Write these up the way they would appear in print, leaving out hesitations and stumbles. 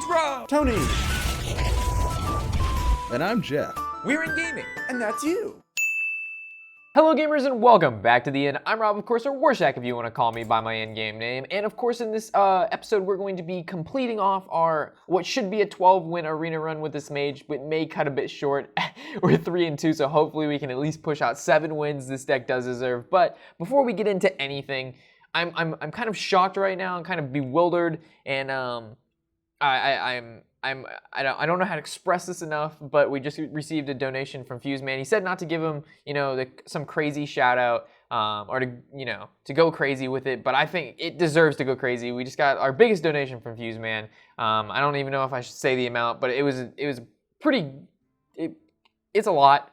Rob. Tony. And I'm Jeff. We're in gaming. And that's you. Hello gamers and welcome back to the Inn. I'm Rob, of course, or Warshack if you want to call me by my in-game name. And of course in this episode we're going to be completing off our, what should be a 12-win arena run with this mage, but may cut a bit short. We're 3-2, so hopefully we can at least push out 7 wins this deck does deserve. But before we get into anything, I'm kind of shocked right now. I'm kind of bewildered, and I don't know how to express this enough, but we just received a donation from FuseMan. He said not to give him, some crazy shout out, or to go crazy with it, but I think it deserves to go crazy. We just got our biggest donation from FuseMan. I don't even know if I should say the amount, but it was pretty. It's a lot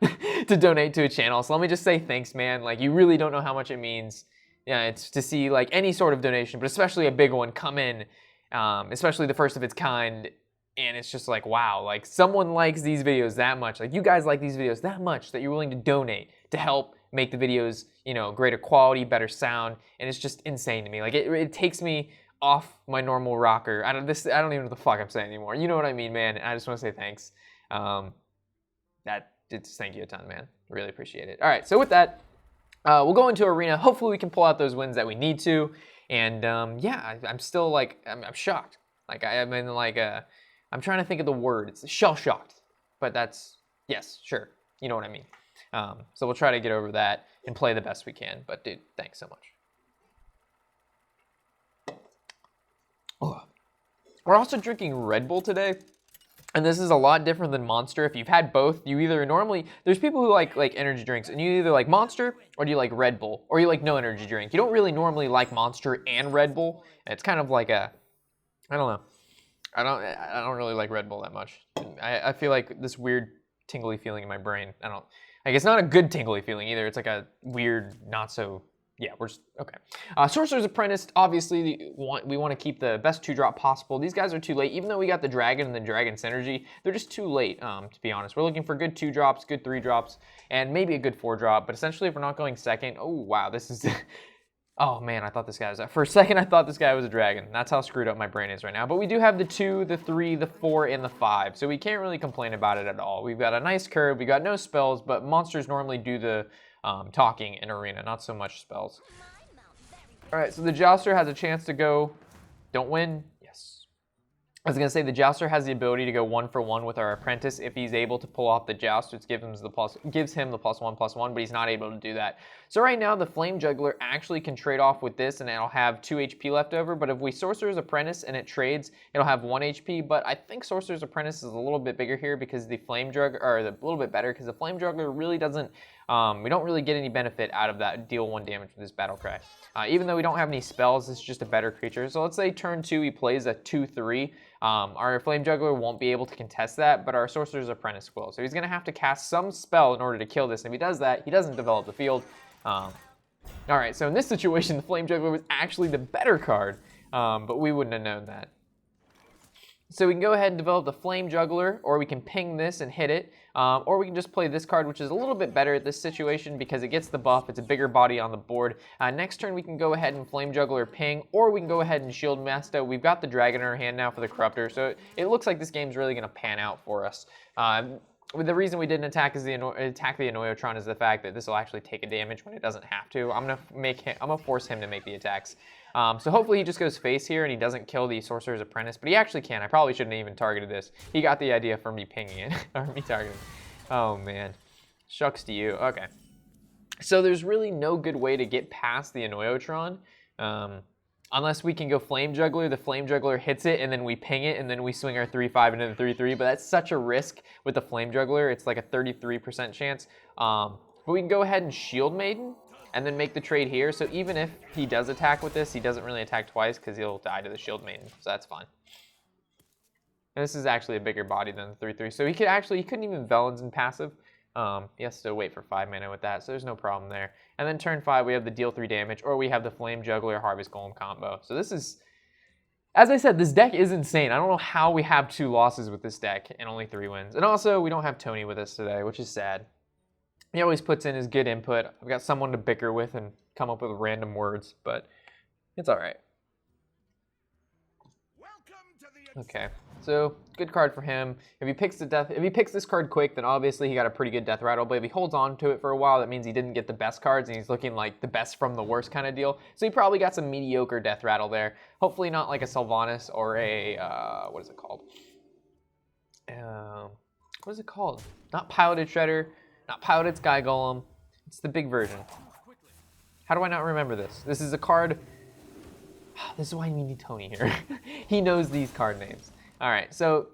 to donate to a channel. So let me just say thanks, man. Like, you really don't know how much it means. Yeah, it's to see like any sort of donation, but especially a big one come in, especially the first of its kind. And it's just like, wow, like someone likes these videos that much. Like you guys like these videos that much that you're willing to donate to help make the videos, greater quality, better sound. And it's just insane to me. Like it takes me off my normal rocker. I don't even know what the fuck I'm saying anymore. You know what I mean, man? I just want to say thanks. Thank you a ton, man. Really appreciate it. All right, so with that, we'll go into arena. Hopefully we can pull out those wins that we need to. And yeah, I'm still like, I'm shocked. Like I'm in like a, I'm trying to think of the word. It's shell-shocked, but that's, yes, sure. You know what I mean. So we'll try to get over that and play the best we can. But dude, thanks so much. Oh. We're also drinking Red Bull today. And this is a lot different than Monster. If you've had both, you either normally, there's people who like energy drinks, and you either like Monster or do you like Red Bull, or you like no energy drink. You don't really normally like Monster and Red Bull. It's kind of like a, I don't know. I don't really like Red Bull that much. I feel like this weird tingly feeling in my brain. Like it's not a good tingly feeling either. It's like a weird, not so, yeah, we're just, okay. Sorcerer's Apprentice, obviously we want to keep the best 2-drop possible. These guys are too late. Even though we got the Dragon and the Dragon Synergy, they're just too late, to be honest. We're looking for good 2-drops, good 3-drops, and maybe a good 4-drop. But essentially, if we're not going second, oh, wow, this is... Oh man, for a second I thought this guy was a dragon. That's how screwed up my brain is right now. But we do have the 2, the 3, the 4, and the 5. So we can't really complain about it at all. We've got a nice curve, we got no spells, but monsters normally do the talking in arena, not so much spells. Alright, so the Jouster has a chance to go, don't win, yes. I was going to say the Jouster has the ability to go 1-for-1 with our Apprentice if he's able to pull off the Joust, which gives him the +1/+1, but he's not able to do that. So right now the Flame Juggler actually can trade off with this and it'll have 2 HP left over, but if we Sorcerer's Apprentice and it trades, it'll have 1 HP, but I think Sorcerer's Apprentice is a little bit bigger here because the Flame Juggler, or a little bit better because the Flame Juggler really doesn't, we don't really get any benefit out of that deal 1 damage with this Battle Cry. Even though we don't have any spells, it's just a better creature. So let's say turn 2 he plays a 2/3. Our Flame Juggler won't be able to contest that, but our Sorcerer's Apprentice will. So he's going to have to cast some spell in order to kill this. And if he does that, he doesn't develop the field. Alright, so in this situation, the Flame Juggler was actually the better card, but we wouldn't have known that. So we can go ahead and develop the Flame Juggler, or we can ping this and hit it, or we can just play this card, which is a little bit better at this situation because it gets the buff, it's a bigger body on the board. Next turn we can go ahead and Flame Juggler ping, or we can go ahead and Shield Master. We've got the Dragon in our hand now for the Corruptor, so it looks like this game's really going to pan out for us. The reason we didn't attack the Annoyotron is the fact that this will actually take a damage when it doesn't have to. I'm gonna force him to make the attacks. So hopefully he just goes face here and he doesn't kill the Sorcerer's Apprentice, but he actually can. I probably shouldn't have even targeted this. He got the idea from me pinging it, or me targeting it. Oh man, shucks to you. Okay, so there's really no good way to get past the Annoyotron. Unless we can go Flame Juggler, the Flame Juggler hits it, and then we ping it, and then we swing our 3/5 into the 3/3, but that's such a risk with the Flame Juggler. It's like a 33% chance. But we can go ahead and Shield Maiden, and then make the trade here. So even if he does attack with this, he doesn't really attack twice, because he'll die to the Shield Maiden, so that's fine. And this is actually a bigger body than the 3/3, so he couldn't even Velen's in passive. He has to wait for 5 mana with that, so there's no problem there. And then turn 5, we have the deal 3 damage, or we have the Flame Juggler Harvest Golem combo. So this is, as I said, this deck is insane. I don't know how we have 2 losses with this deck and only 3 wins. And also, we don't have Tony with us today, which is sad. He always puts in his good input. I've got someone to bicker with and come up with random words, but it's all right. Okay, So good card for him. If he picks this card quick, then obviously he got a pretty good death rattle. But if he holds on to it for a while, that means he didn't get the best cards, and he's looking like the best from the worst kind of deal. So he probably got some mediocre death rattle there. Hopefully not like a Sylvanas or a what is it called? What is it called? Not Piloted Shredder, not Piloted Sky Golem. It's the big version. How do I not remember this? This is a card. This is why we need Tony here. He knows these card names. All right, so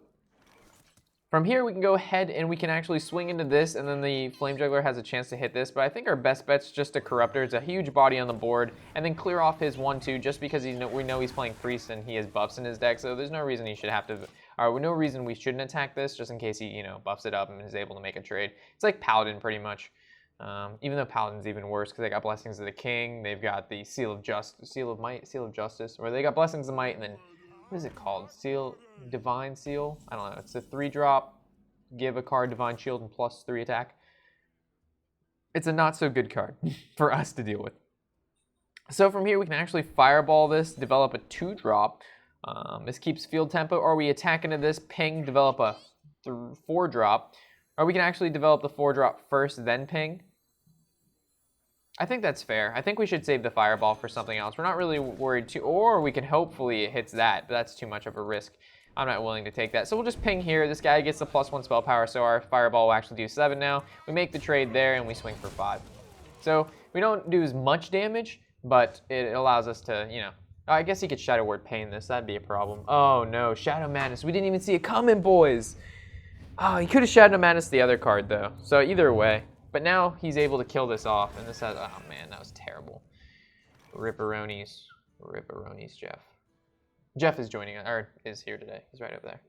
from here we can go ahead and we can actually swing into this, and then the Flame Juggler has a chance to hit this, but I think our best bet's just a Corruptor. It's a huge body on the board, and then clear off his 1/2 just because we know he's playing Priest and he has buffs in his deck, so there's no reason he should have to, or no reason we shouldn't attack this just in case he, you know, buffs it up and is able to make a trade. It's like Paladin pretty much. Even though Paladin's even worse because they got Blessings of the King, they've got the Seal of Justice, or they got Blessings of Might, and then what is it called? Divine Seal? I don't know. It's a 3-drop. Give a card Divine Shield and +3 attack. It's a not so good card for us to deal with. So from here we can actually Fireball this, develop a 2-drop. This keeps field tempo, or we attack into this, ping, develop a 4-drop, or we can actually develop the 4-drop first, then ping. I think that's fair. I think we should save the Fireball for something else. We're not really worried too, or we can hopefully it hits that, but that's too much of a risk. I'm not willing to take that. So we'll just ping here. This guy gets the +1 spell power, so our Fireball will actually do 7 now. We make the trade there, and we swing for 5. So we don't do as much damage, but it allows us to, you know, I guess he could Shadow Word Pain this. That'd be a problem. Oh, no. Shadow Madness. We didn't even see it coming, boys. Oh, he could have Shadow Madness the other card, though. So either way. But now he's able to kill this off, and this has, oh man, that was terrible. Ripperonis, Jeff. Jeff is joining us, or is here today. He's right over there.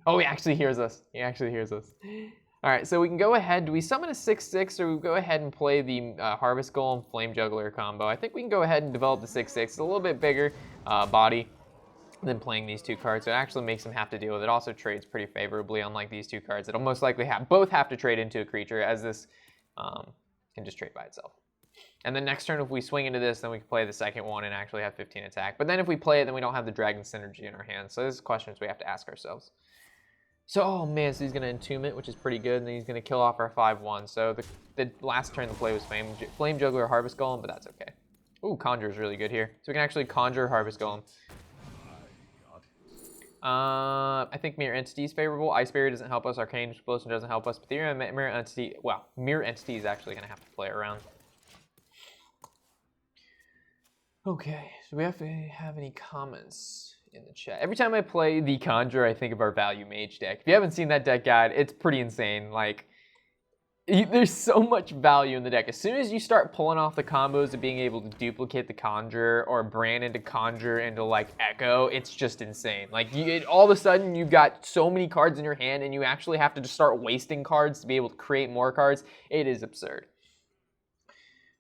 Oh, he actually hears us. All right, so we can go ahead. Do we summon a 6/6, or we go ahead and play the Harvest Golem Flame Juggler combo? I think we can go ahead and develop the 6/6. It's a little bit bigger body than playing these 2 cards, so it actually makes him have to deal with it. Also trades pretty favorably, unlike these 2 cards. It'll most likely both have to trade into a creature, as this can just trade by itself. And then next turn, if we swing into this, then we can play the second one and actually have 15 attack. But then if we play it, then we don't have the Dragon Synergy in our hands. So there's questions we have to ask ourselves. So, oh man, so he's going to Entomb it, which is pretty good, and then he's going to kill off our 5/1. So the last turn the play was Flame Juggler, Harvest Golem, but that's okay. Ooh, Conjure is really good here. So we can actually Conjure Harvest Golem. I think Mirror Entity is favorable. Ice Barrier doesn't help us. Arcane Explosion doesn't help us. But the Mirror Entity, well, Mirror Entity is actually going to have to play around. Okay, so we have to have any comments in the chat. Every time I play the Conjure, I think of our Value Mage deck. If you haven't seen that deck guide, it's pretty insane. Like, there's so much value in the deck. As soon as you start pulling off the combos of being able to duplicate the Conjure or brand into Conjure into like Echo, it's just insane. Like all of a sudden you've got so many cards in your hand and you actually have to just start wasting cards to be able to create more cards. It is absurd.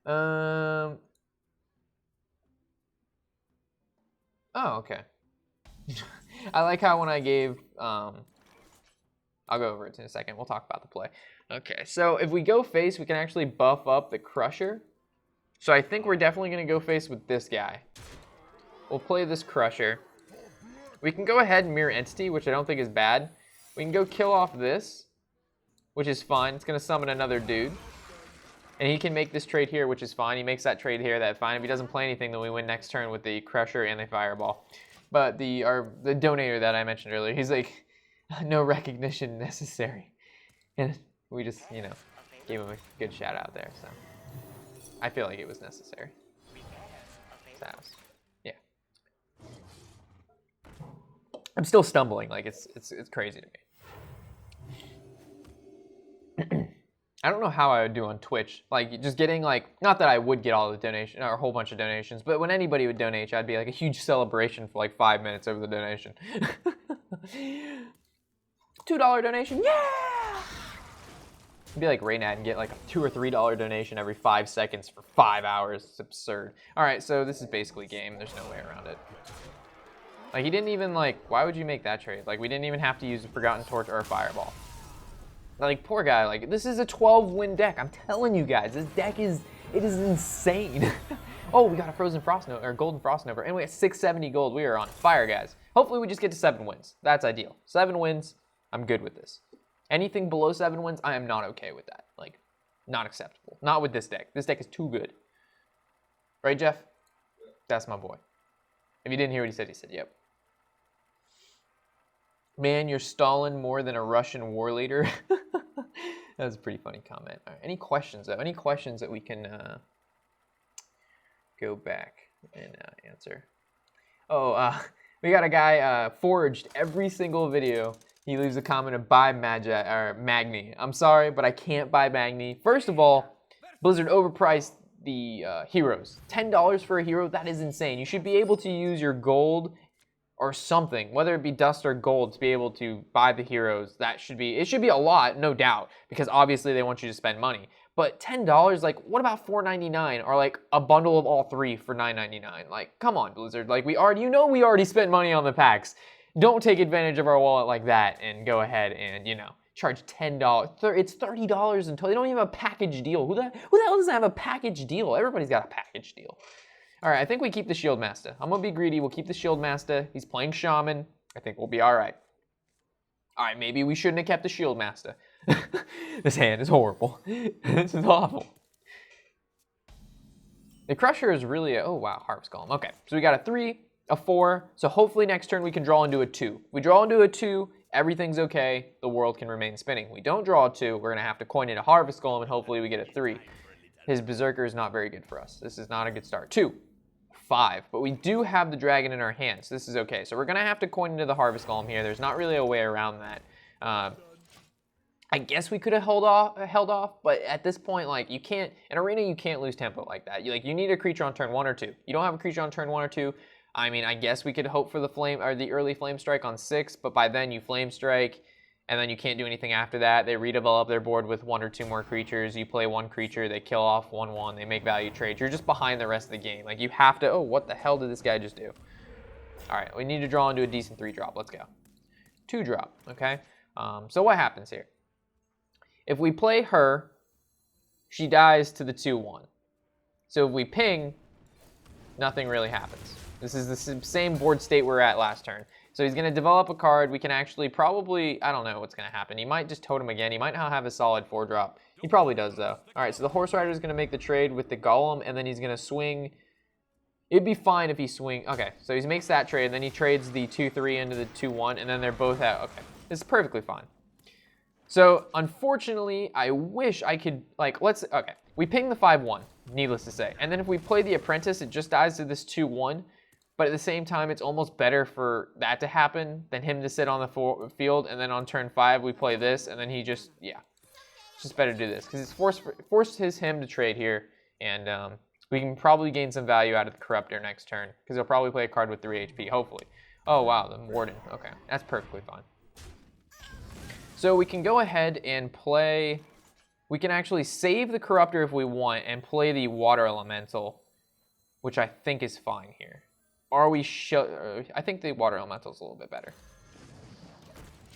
Oh, okay. I like how when I gave, I'll go over it in a second. We'll talk about the play. Okay, so if we go face, we can actually buff up the Crusher. So I think we're definitely going to go face with this guy. We'll play this Crusher. We can go ahead and Mirror Entity, which I don't think is bad. We can go kill off this, which is fine. It's going to summon another dude. And he can make this trade here, which is fine. He makes that trade here, that's fine. If he doesn't play anything, then we win next turn with the Crusher and the Fireball. But the donator that I mentioned earlier, he's like, no recognition necessary. And we just, you know, gave him a good shout out there, so I feel like it was necessary. So, yeah. I'm still stumbling, like it's crazy to me. I don't know how I would do on Twitch, like just getting like, not that I would get all the donation or a whole bunch of donations, but when anybody would donate, I'd be like a huge celebration for like 5 minutes over the donation. $2 donation, yeah! It'd be like Raynad and get like a $2 or $3 donation every 5 seconds for 5 hours. It's absurd. All right, so this is basically game. There's no way around it. Like he didn't even like, why would you make that trade? Like we didn't even have to use a Forgotten Torch or a Fireball. Like poor guy, like this is a 12-win deck. I'm telling you guys, this deck is It is insane. Oh, we got a Frozen Frost Nova, or Golden Frost Nova, and we got 670 gold. We are on fire, guys. Hopefully we just get to 7 wins. That's ideal. 7 wins, I'm good with this. Anything below 7 wins, I am not okay with that. Like, not acceptable. Not with this deck. This deck is too good. Right, Jeff? That's my boy. If you didn't hear what he said, yep. Man, you're Stalin more than a Russian war leader. That was a pretty funny comment. All right, any questions, though? Any questions that we can go back and answer? Oh, we got a guy, Forged, every single video. He leaves a comment of buy Magni. I'm sorry, but I can't buy Magni. First of all, Blizzard overpriced the heroes. $10 for a hero, that is insane. You should be able to use your gold or something, whether it be dust or gold, to be able to buy the heroes. It should be a lot, no doubt, because obviously they want you to spend money. But $10, like, what about $4.99 or like a bundle of all 3 for $9.99? Like, come on, Blizzard. Like, we already spent money on the packs. Don't take advantage of our wallet like that and go ahead and, charge $10. It's $30 until they don't even have a package deal. Who the hell doesn't have a package deal? Everybody's got a package deal. All right, I think we keep the Shield Master. I'm gonna be greedy. We'll keep the Shield Master. He's playing Shaman. I think we'll be all right. All right, maybe we shouldn't have kept the Shield Master. This hand is horrible. This is awful. The Crusher is really oh wow, Harvest Golem. Okay, so we got a 3, a 4. So hopefully next turn we can draw into a 2. If we draw into a 2, everything's okay. The world can remain spinning. We don't draw a 2, we're gonna have to coin in a Harvest Golem and hopefully we get a 3. His Berserker is not very good for us. This is not a good start. 2, 5, but we do have the dragon in our hands. So this is okay. So we're gonna have to coin into the Harvest Golem here. There's not really a way around that. I guess we could have held off, but at this point, like, you can't, in Arena, you can't lose tempo like that. You need a creature on turn 1 or 2. You don't have a creature on turn 1 or 2. I mean, I guess we could hope for the early Flame Strike on 6, but by then you Flame Strike, and then you can't do anything after that. They redevelop their board with 1 or 2 more creatures. You play 1 creature, they kill off 1/1, they make value trades. You're just behind the rest of the game. Like, you have to, oh, what the hell did this guy just do? All right, we need to draw into a decent 3-drop. Let's go. 2-drop, okay? So what happens here? If we play her, she dies to the 2/1. So if we ping, nothing really happens. This is the same board state we're at last turn. So he's going to develop a card. We can actually probably, I don't know what's going to happen. He might just totem again. He might not have a solid 4-drop. He probably does, though. All right, so the Horse Rider is going to make the trade with the Golem, and then he's going to swing. It'd be fine if he swing. Okay, so he makes that trade, and then he trades the 2/3 into the 2/1, and then they're both out. Okay, this is perfectly fine. So, unfortunately, I wish I could, like, okay. We ping the 5/1, needless to say. And then if we play the Apprentice, it just dies to this 2/1. But at the same time, it's almost better for that to happen than him to sit on the field. And then on turn 5, we play this. And then he just, yeah. It's just better to do this. Because it's forced him to trade here. And we can probably gain some value out of the Corruptor next turn. Because he'll probably play a card with 3 HP, hopefully. Oh, wow, the Warden. Okay, that's perfectly fine. So we can go ahead and play, we can actually save the Corruptor if we want and play the Water Elemental, which I think is fine here. Or I think the Water Elemental is a little bit better.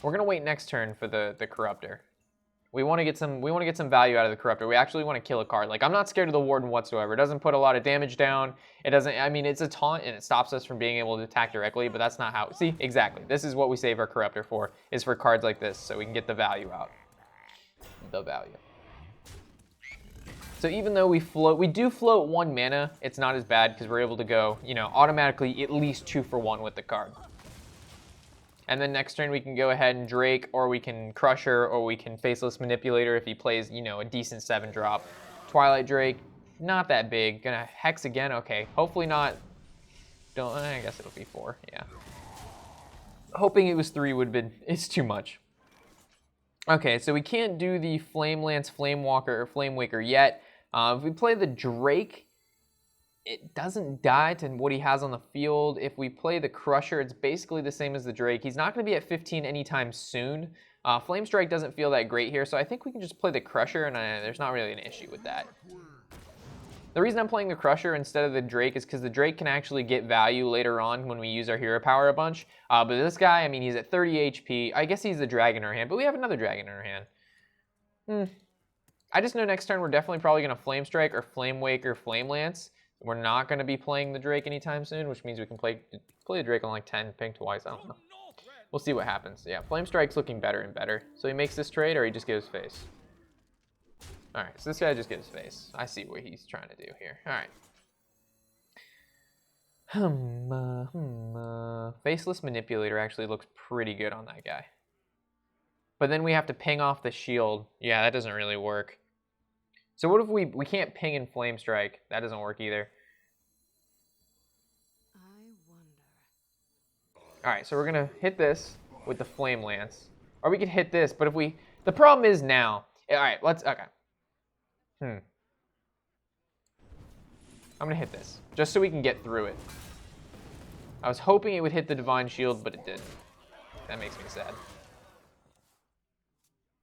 We're gonna wait next turn for the Corruptor. We want to get some value out of the Corruptor. We actually want to kill a card. Like, I'm not scared of the Warden whatsoever. It doesn't put a lot of damage down. It doesn't, I mean, it's a taunt and it stops us from being able to attack directly, but that's not how, see, exactly. This is what we save our Corruptor for, is for cards like this, so we can get the value out. The value. So even though we do float 1 mana, it's not as bad because we're able to go, automatically at least 2 for 1 with the card. And then next turn we can go ahead and Drake, or we can Crusher, or we can Faceless Manipulator if he plays, a decent 7-drop. Twilight Drake, not that big. Gonna Hex again, okay. Hopefully not, I guess it'll be 4, yeah. Hoping it was 3 would have been, it's too much. Okay, so we can't do the Flame Lance, Flame Walker, or Flame Waker yet. If we play the Drake, it doesn't die to what he has on the field. If we play the Crusher, it's basically the same as the Drake. He's not going to be at 15 anytime soon. Flame Strike doesn't feel that great here, so I think we can just play the Crusher, and there's not really an issue with that. The reason I'm playing the Crusher instead of the Drake is because the Drake can actually get value later on when we use our hero power a bunch. But this guy, I mean, he's at 30 HP. I guess he's the dragon in our hand, but we have another dragon in our hand. I just know next turn we're definitely probably going to Flame Strike or Flame Wake or Flame Lance. We're not going to be playing the Drake anytime soon, which means we can play the Drake on like 10, ping twice. I don't know. We'll see what happens. Yeah, Flame Strike's looking better and better. So he makes this trade or he just gives face. All right, so this guy just gives face. I see what he's trying to do here. All right. Faceless Manipulator actually looks pretty good on that guy. But then we have to ping off the shield. Yeah, that doesn't really work. So what if we can't ping and Flame Strike? That doesn't work either. I wonder. All right, so we're gonna hit this with the Flame Lance. Or we could hit this, but if we, the problem is now. All right, okay. I'm gonna hit this, just so we can get through it. I was hoping it would hit the Divine Shield, but it didn't. That makes me sad.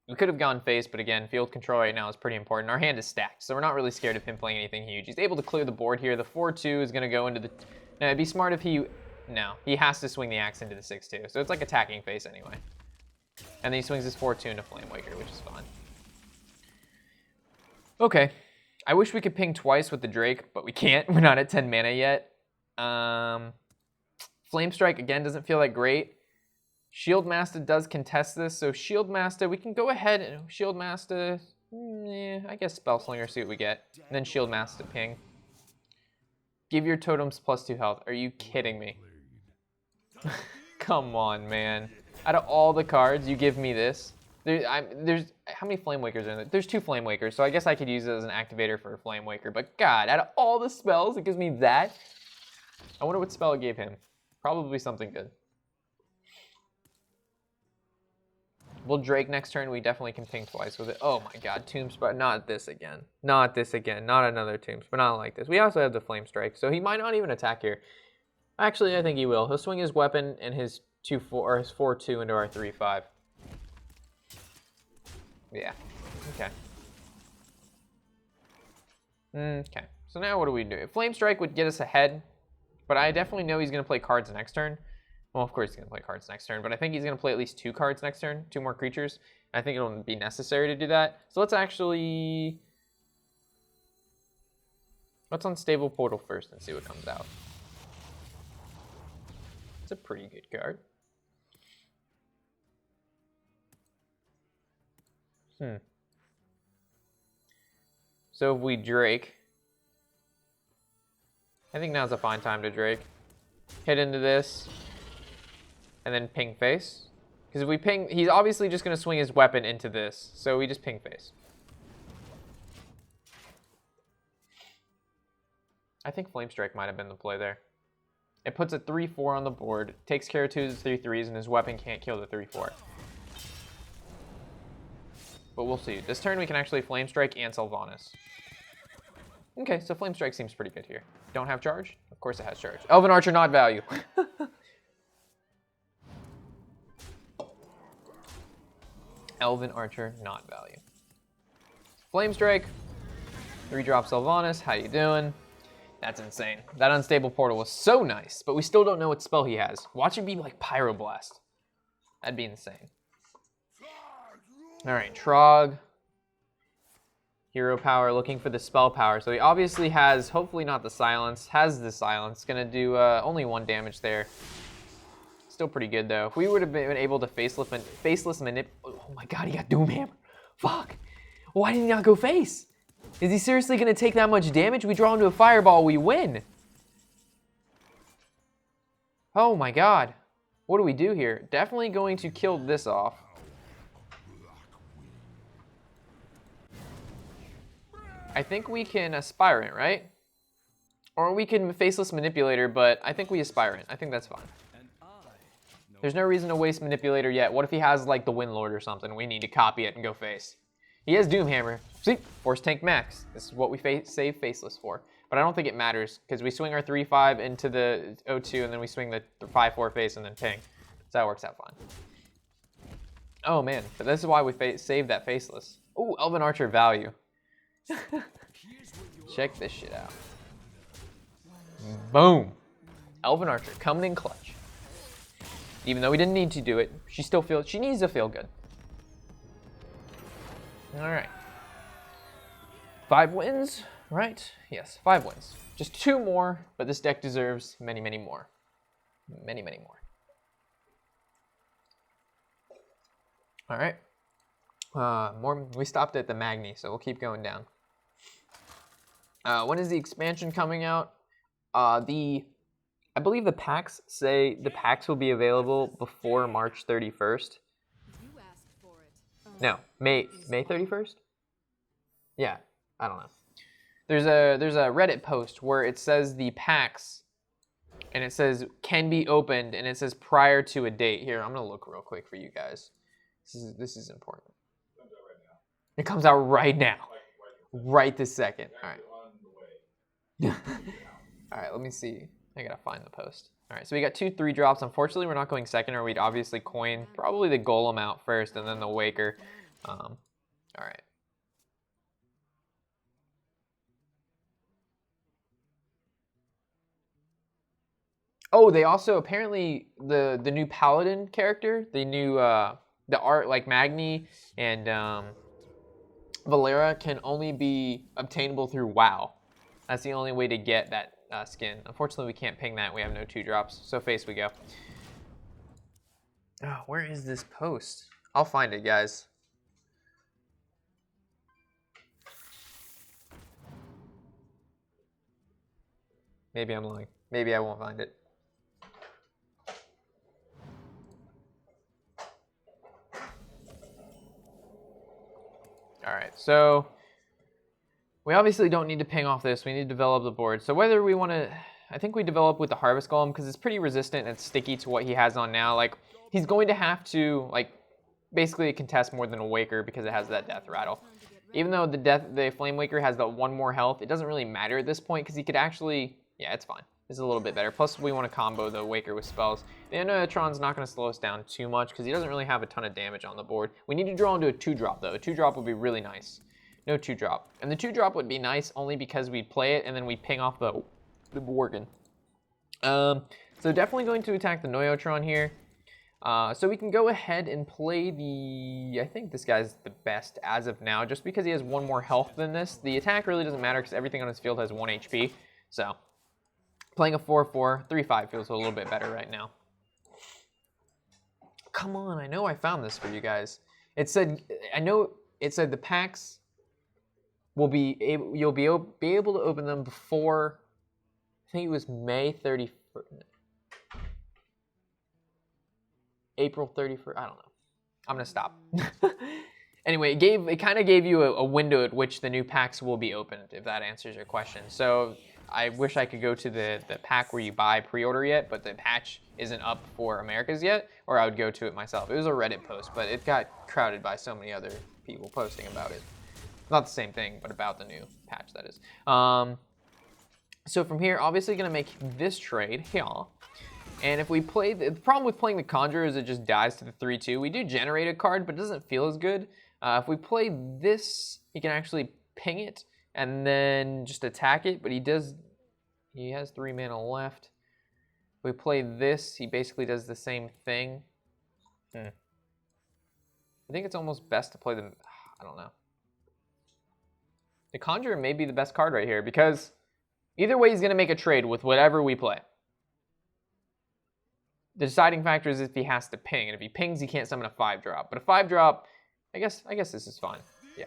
We could have gone face, but again, field control right now is pretty important. Our hand is stacked, so we're not really scared of him playing anything huge. He's able to clear the board here. The 4-2 is going to go into the... Now, it'd be smart if he... No, he has to swing the axe into the 6-2, so it's like attacking face anyway. And then he swings his 4-2 into Flame Waker, which is fine. Okay. I wish we could ping twice with the Drake, but we can't. We're not at 10 mana yet. Flame Strike, again, doesn't feel that great. Shield Master does contest this, so Shield Master, we can go ahead and Shield Master, I guess Spell Slinger, see what we get. And then Shield Master ping. Give your totems +2 health. Are you kidding me? Come on, man. Out of all the cards, you give me this. There's how many Flame Wakers are in there? There's 2 Flame Wakers, so I guess I could use it as an activator for a Flame Waker. But God, out of all the spells, it gives me that. I wonder what spell it gave him. Probably something good. We'll Drake next turn. We definitely can ping twice with it. Oh my God, Tomb Spot. Not this again. Not this again. Not another Tomb Spot. Not like this. We also have the Flame Strike, so he might not even attack here. Actually, I think he will. He'll swing his weapon and his 2-4 or his 4-2 into our 3-5. Yeah. Okay. Okay. So now what do we do? Flame Strike would get us ahead, but I definitely know he's going to play cards next turn. Well, of course he's going to play cards next turn, but I think he's going to play at least 2 cards next turn, 2 more creatures. I think it'll be necessary to do that. So let's actually... Let's unstable Portal first and see what comes out. It's a pretty good card. So if we Drake... I think now's a fine time to Drake. Hit into this. And then ping face. Because if we ping, he's obviously just going to swing his weapon into this. So we just ping face. I think Flame Strike might have been the play there. It puts a 3-4 on the board, takes care of 2 of his 3-3s, and his weapon can't kill the 3-4. But we'll see. This turn we can actually Flame Strike and Sylvanas. Okay, so Flame Strike seems pretty good here. Don't have charge? Of course it has charge. Elven Archer, not value. Elven Archer, not value. Flame Strike, 3-drop Sylvanas, how you doing? That's insane. That unstable portal was so nice, but we still don't know what spell he has. Watch it be like Pyroblast. That'd be insane. All right, Trog. Hero power, looking for the spell power. So he obviously has, hopefully not the silence, has the silence. Gonna do only 1 damage there. Still pretty good though. If we would have been able to faceless manip. Oh my God, he got Doomhammer. Fuck. Why did he not go face? Is he seriously gonna take that much damage? We draw into a fireball, we win. Oh my God. What do we do here? Definitely going to kill this off. I think we can Aspirant, right? Or we can Faceless Manipulator, but I think we Aspirant. I think that's fine. There's no reason to waste Manipulator yet. What if he has like the Windlord or something? We need to copy it and go face. He has Doomhammer. See? Force Tank Max. This is what we save Faceless for. But I don't think it matters because we swing our 3-5 into the 0-2 and then we swing the 5-4 face and then ping. So that works out fine. Oh man, but this is why we save that Faceless. Ooh, Elven Archer value. Check this shit out. Boom. Elven Archer coming in clutch. Even though we didn't need to do it, she needs to feel good. All right. 5 wins, right? Yes, 5 wins. Just 2 more, but this deck deserves many, many more. Many, many more. All right. We stopped at the Magni, so we'll keep going down. When is the expansion coming out? I believe the packs say the packs will be available before March 31st. No, May 31st? Yeah, I don't know. There's a Reddit post where it says the packs, and it says can be opened, and it says prior to a date. Here, I'm gonna look real quick for you guys. This is important. It comes out right now, right this second. All right. All right, let me see. I gotta find the post. All right, so we got 2 3-drops. Unfortunately, we're not going second, or we'd obviously coin probably the Golem out first, and then the Waker. All right. Oh, they also apparently the new Paladin character, the new the art like Magni and Valera can only be obtainable through WoW. That's the only way to get that skin. Unfortunately, we can't ping that. We have no 2-drops. So face we go. Oh, where is this post? I'll find it, guys. Maybe I'm lying. Maybe I won't find it. All right, so we obviously don't need to ping off this. We need to develop the board. So whether we want to, I think we develop with the Harvest Golem because it's pretty resistant and sticky to what he has on now. Like, he's going to have to, like, basically contest more than a Waker because it has that Death Rattle. Even though the Flame Waker has the 1 more health, it doesn't really matter at this point because he could actually, yeah, it's fine. This is a little bit better. Plus, we want to combo the Waker with spells. The Enotron's not going to slow us down too much because he doesn't really have a ton of damage on the board. We need to draw into a 2-drop, though. A 2-drop would be really nice. No 2-drop. And the 2-drop would be nice only because we play it and then we ping off the Worgen. So definitely going to attack the Noyotron here. So we can go ahead and play the... I think this guy's the best as of now, just because he has 1 more health than this. The attack really doesn't matter because everything on his field has 1 HP. So playing a 4-4, 3-5 feels a little bit better right now. Come on, I know I found this for you guys. It said, I know it said the packs will be able, you'll be able to open them before, I think it was May 31st. April 31st, I don't know. I'm gonna stop. Anyway, it kind of gave you a window at which the new packs will be opened, if that answers your question. So I wish I could go to the pack where you buy pre-order yet, but the patch isn't up for Americas yet, or I would go to it myself. It was a Reddit post, but it got crowded by so many other people posting about it. Not the same thing, but about the new patch, that is. So from here, obviously gonna make this trade here. And if we play, the problem with playing the Conjurer is it just dies to the 3-2. We do generate a card, but it doesn't feel as good. If we play this, he can actually ping it and then just attack it, but he has 3 mana left. If we play this, he basically does the same thing. I think it's almost best to play the, I don't know. The Conjurer may be the best card right here because either way he's gonna make a trade with whatever we play. The deciding factor is if he has to ping, and if he pings, he can't summon a 5-drop. But a 5-drop, I guess this is fine. Yeah.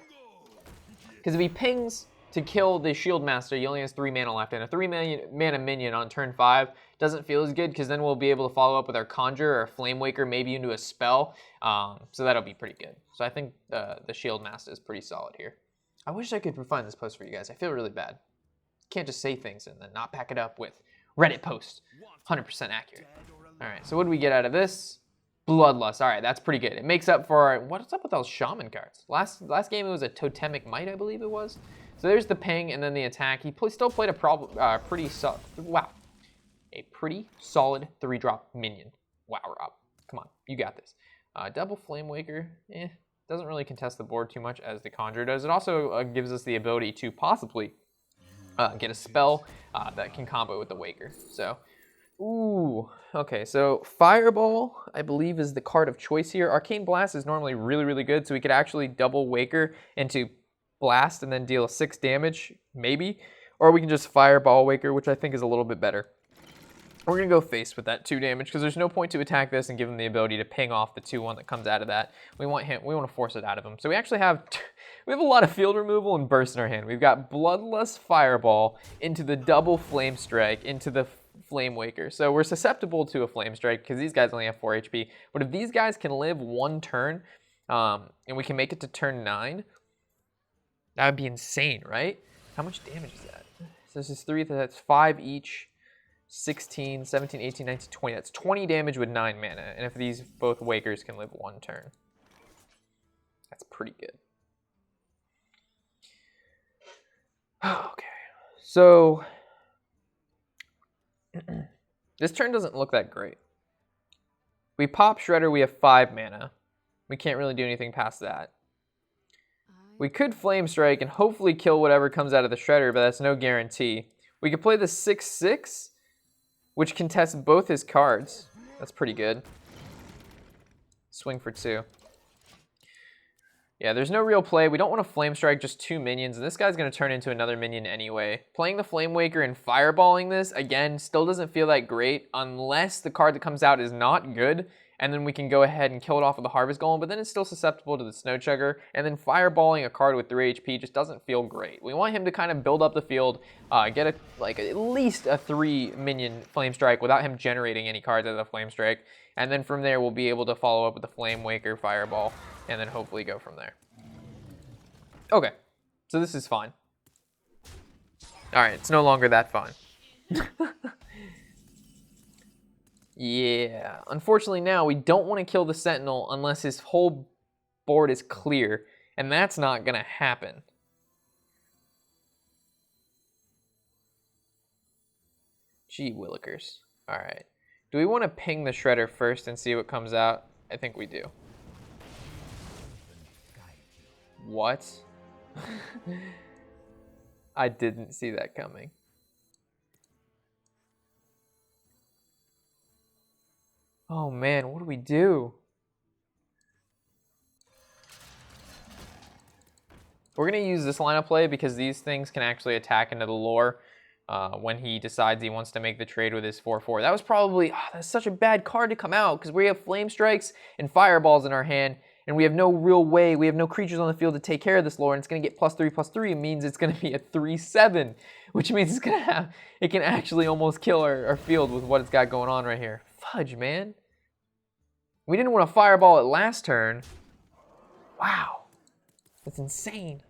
Because if he pings to kill the Shield Master, he only has 3 mana left, and a 3 mana minion on turn 5 doesn't feel as good, because then we'll be able to follow up with our Conjure or Flame Waker, maybe into a spell. So that'll be pretty good. So I think the Shield Master is pretty solid here. I wish I could find this post for you guys. I feel really bad. Can't just say things and then not back it up with Reddit post. 100% accurate. All right, so what do we get out of this? Bloodlust. All right, that's pretty good. It makes up for our, what's up with those Shaman cards? Last game it was a Totemic Might, I believe it was. So there's the ping and then the attack. He still played a pretty solid, wow, a pretty solid 3-drop minion. Wow, Rob, come on, you got this. Double Flame Waker, doesn't really contest the board too much as the Conjurer does. It also gives us the ability to possibly get a spell that can combo with the Waker. So. Ooh, okay, so Fireball, I believe, is the card of choice here. Arcane Blast is normally really, really good, so we could actually double Waker into blast and then deal 6 damage, maybe. Or we can just Fireball Waker, which I think is a little bit better. We're going to go face with that 2 damage because there's no point to attack this and give him the ability to ping off the 2-1 that comes out of that. We want to force it out of him. So we actually have we have a lot of field removal and burst in our hand. We've got Bloodlust Fireball into the double Flame Strike into the Flame Waker. So we're susceptible to a Flame Strike because these guys only have 4 HP. But if these guys can live 1 turn and we can make it to turn 9, that would be insane, right? How much damage is that? So this is 3, that's 5 each. 16, 17, 18, 19, 20. That's 20 damage with 9 mana. And if these both Wakers can live 1 turn, that's pretty good. Okay. So, this turn doesn't look that great. We pop Shredder, we have 5 mana. We can't really do anything past that. We could Flame Strike and hopefully kill whatever comes out of the Shredder, but that's no guarantee. We could play the 6/6. Which contests both his cards. That's pretty good. Swing for 2. Yeah, there's no real play. We don't want to Flame Strike just 2 minions, and this guy's going to turn into another minion anyway. Playing the Flame Waker and Fireballing this, again, still doesn't feel that great unless the card that comes out is not good, and then we can go ahead and kill it off with the Harvest Golem, but then it's still susceptible to the Snow Chugger, and then Fireballing a card with 3 HP just doesn't feel great. We want him to kind of build up the field, get at least a 3 minion Flame Strike without him generating any cards out of the Flame Strike, and then from there we'll be able to follow up with the Flame Waker, Fireball, and then hopefully go from there. Okay, so this is fine. Alright, it's no longer that fine. Yeah, unfortunately now we don't want to kill the Sentinel unless his whole board is clear, and that's not going to happen. Gee willikers. Alright. Do we want to ping the Shredder first and see what comes out? I think we do. What? I didn't see that coming. Oh man, what do we do? We're going to use this line of play because these things can actually attack into the lore when he decides he wants to make the trade with his 4/4. That was probably, that's such a bad card to come out because we have Flame Strikes and Fireballs in our hand and we have no real way, we have no creatures on the field to take care of this lore, and it's going to get +3/+3. It means it's going to be a 3/7, which means it's going to have, it can actually almost kill our field with what it's got going on right here. Fudge, man. We didn't want to Fireball it last turn. Wow. That's insane.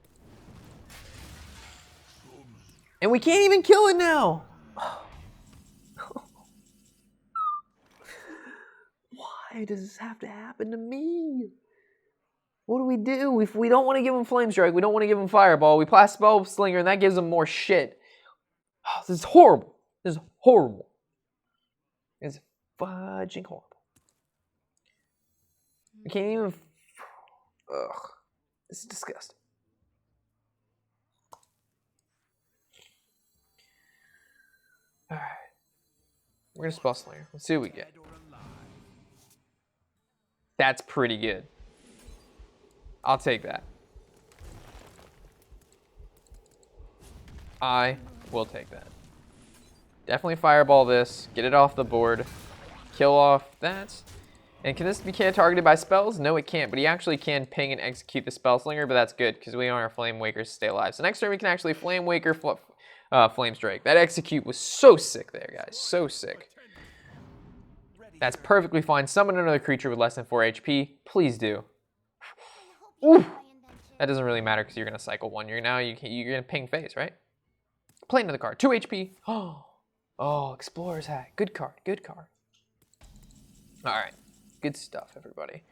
And we can't even kill it now. Why does this have to happen to me? What do we do? If we don't want to give him Flame Strike, we don't want to give him Fireball, we play Spell Slinger and that gives him more shit. Oh, this is horrible. This is horrible. It's fudging horrible. We can't even... Ugh. This is disgusting. Alright. We're gonna Spell Slinger. Let's see what we get. That's pretty good. I'll take that. I will take that. Definitely Fireball this. Get it off the board. Kill off that. And can this be targeted by spells? No, it can't, but he actually can ping and execute the Spell Slinger, but that's good because we want our Flame Wakers to stay alive. So next turn we can actually Flame Waker, Flame Strike. That execute was so sick there, guys. So sick. That's perfectly fine. Summon another creature with less than 4 HP. Please do. Ooh. That doesn't really matter because you're going to cycle 1. You're going to ping face, right? Play another card. 2 HP. Oh, Explorer's Hat. Good card. Good card. All right. Good stuff, everybody.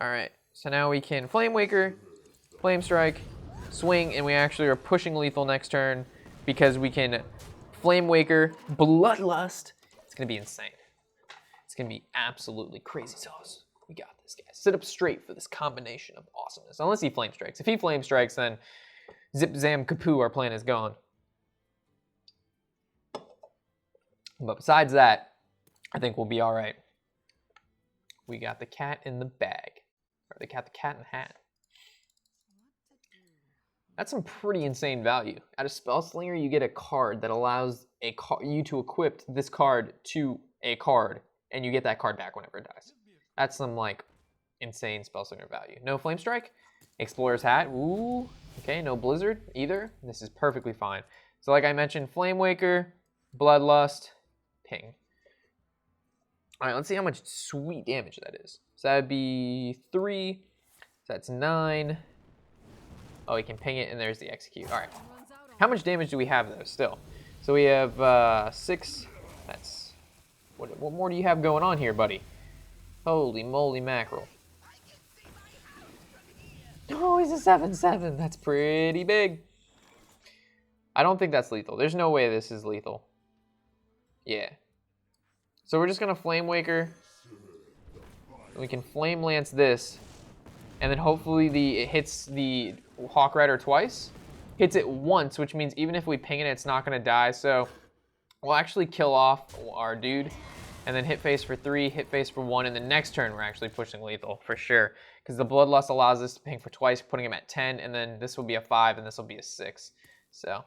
All right. So now we can Flame Waker, Flame Strike, swing, and we actually are pushing lethal next turn because we can Flame Waker, Bloodlust. It's going to be insane. It's going to be absolutely crazy sauce. We got this, guys. Sit up straight for this combination of awesomeness. Unless he Flame Strikes. If he Flame Strikes, then zip, zam, kapoo, our plan is gone. But besides that, I think we'll be all right. We got the cat in the bag. Or the cat in the hat. That's some pretty insane value. At a Spell Slinger, you get a card that allows you to equip this card to a card, and you get that card back whenever it dies. That's some, like, insane Spell Slinger value. No Flame Strike, Explorer's Hat, ooh. Okay, no Blizzard either. This is perfectly fine. So like I mentioned, Flame Waker, Bloodlust, Ping. All right, let's see how much sweet damage that is. So that'd be 3, so that's 9. Oh, he can ping it, and there's the execute. All right. How much damage do we have, though, still? So we have 6. That's... What more do you have going on here, buddy? Holy moly mackerel. Oh, he's a 7/7. That's pretty big. I don't think that's lethal. There's no way this is lethal. Yeah. So we're just going to Flame Waker. We can Flame Lance this. And then hopefully it hits the Hawk Rider twice. Hits it once, which means even if we ping it, it's not going to die. So we'll actually kill off our dude. And then hit face for 3, hit face for 1. And the next turn, we're actually pushing lethal for sure. Because the Bloodlust allows us to ping for twice, putting him at 10. And then this will be a 5, and this will be a 6. So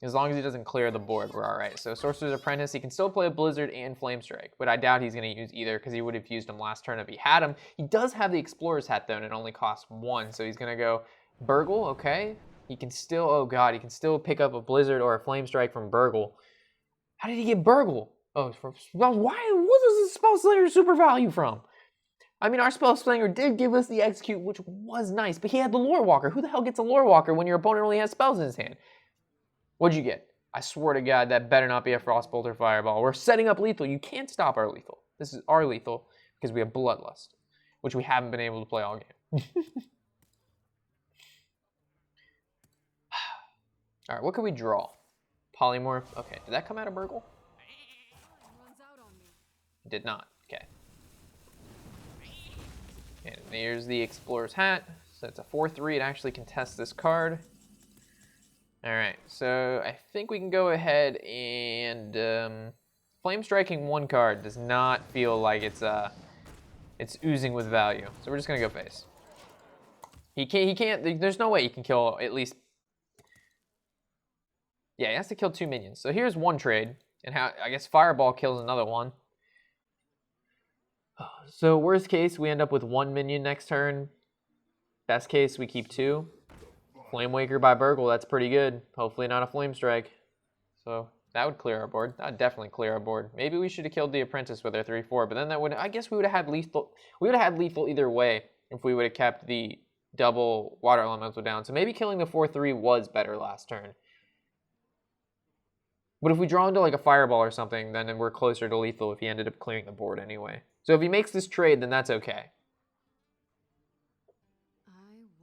as long as he doesn't clear the board, we're all right. So Sorcerer's Apprentice, he can still play a Blizzard and Flame Strike, but I doubt he's going to use either because he would have used them last turn if he had him. He does have the Explorer's Hat, though, and it only costs 1, so he's going to go Burgle, okay. He can still, oh god, he can still pick up a Blizzard or a Flame Strike from Burgle. How did he get Burgle? Oh, from Spell. Why? What does the Spell Slinger super value from? I mean, our Spell Slinger did give us the Execute, which was nice, but he had the Lore Walker. Who the hell gets a Lore Walker when your opponent only has spells in his hand? What'd you get? I swear to God, that better not be a Frostbolt or Fireball. We're setting up lethal. You can't stop our lethal. This is our lethal because we have Bloodlust, which we haven't been able to play all game. All right, what can we draw? Polymorph. Okay, did that come out of Burgle? Did not. Okay. And there's the Explorer's Hat. So it's a 4/3. It actually contests this card. All right, so I think we can go ahead and Flame Striking 1 card does not feel like it's oozing with value. So we're just gonna go face. He can't. There's no way he can kill at least. Yeah, he has to kill 2 minions. So here's one trade, and how I guess Fireball kills another one. So worst case, we end up with 1 minion next turn. Best case, we keep 2. Flame Waker by Burgle, that's pretty good. Hopefully not a Flame Strike. So that would clear our board. That would definitely clear our board. Maybe we should have killed the Apprentice with our 3/4, but then that would, I guess we would have had lethal. We would have had lethal either way if we would have kept the double Water Elemental down. So maybe killing the 4/3 was better last turn. But if we draw into like a Fireball or something, then we're closer to lethal if he ended up clearing the board anyway. So if he makes this trade, then that's okay.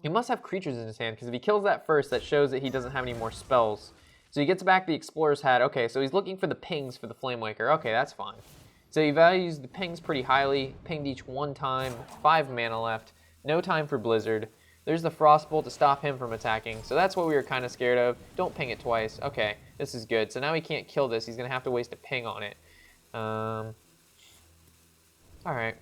He must have creatures in his hand, because if he kills that first, that shows that he doesn't have any more spells. So he gets back the Explorer's Hat. Okay, so he's looking for the pings for the Flame Waker. Okay, that's fine. So he values the pings pretty highly. Pinged each 1 time, 5 mana left. No time for Blizzard. There's the Frostbolt to stop him from attacking. So that's what we were kind of scared of. Don't ping it twice. Okay, this is good. So now he can't kill this. He's going to have to waste a ping on it. All right.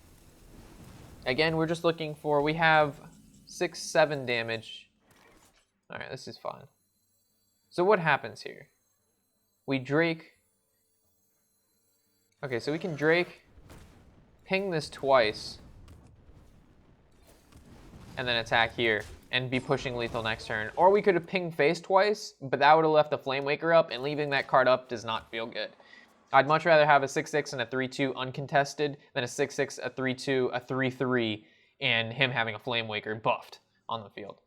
Again, we're just looking for, we have 6, 7 damage. All right, this is fine. So what happens here? We Drake. Okay, so we can Drake, ping this twice, and then attack here, and be pushing lethal next turn. Or we could have pinged face twice, but that would have left the Flame Waker up, and leaving that card up does not feel good. I'd much rather have a 6/6 and a 3/2 uncontested than a 6/6, a 3/2, a 3/3, and him having a Flame Waker buffed on the field.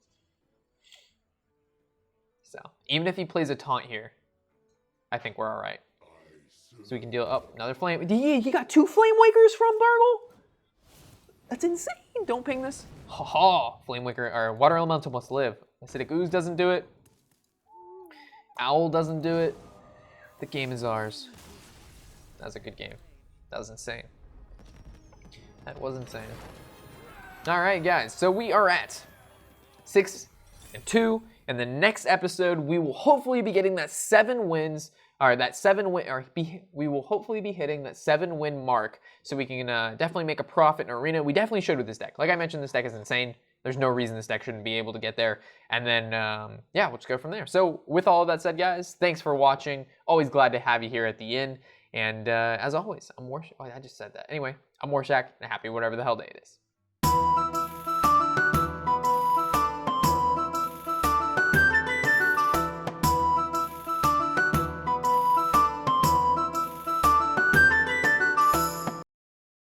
So even if he plays a taunt here, I think we're all right. So we can deal up another flame. You got 2 Flame Wakers from Burgle? That's insane. Don't ping this. Ha ha. Flame Waker or Water Elemental must live. Acidic Ooze doesn't do it. Owl doesn't do it. The game is ours. That was a good game. That was insane. That was insane. All right, guys. So we are at 6-2. In the next episode, we will hopefully be getting that 7 wins. Or that 7 win. We will hopefully be hitting that 7-win mark, so we can definitely make a profit in Arena. We definitely should with this deck. Like I mentioned, this deck is insane. There's no reason this deck shouldn't be able to get there. And then, yeah, we'll just go from there. So with all of that said, guys, thanks for watching. Always glad to have you here at the end. And as always, I'm Warshack. Oh, I just said that. Anyway, I'm Warshack, and happy whatever the hell day it is.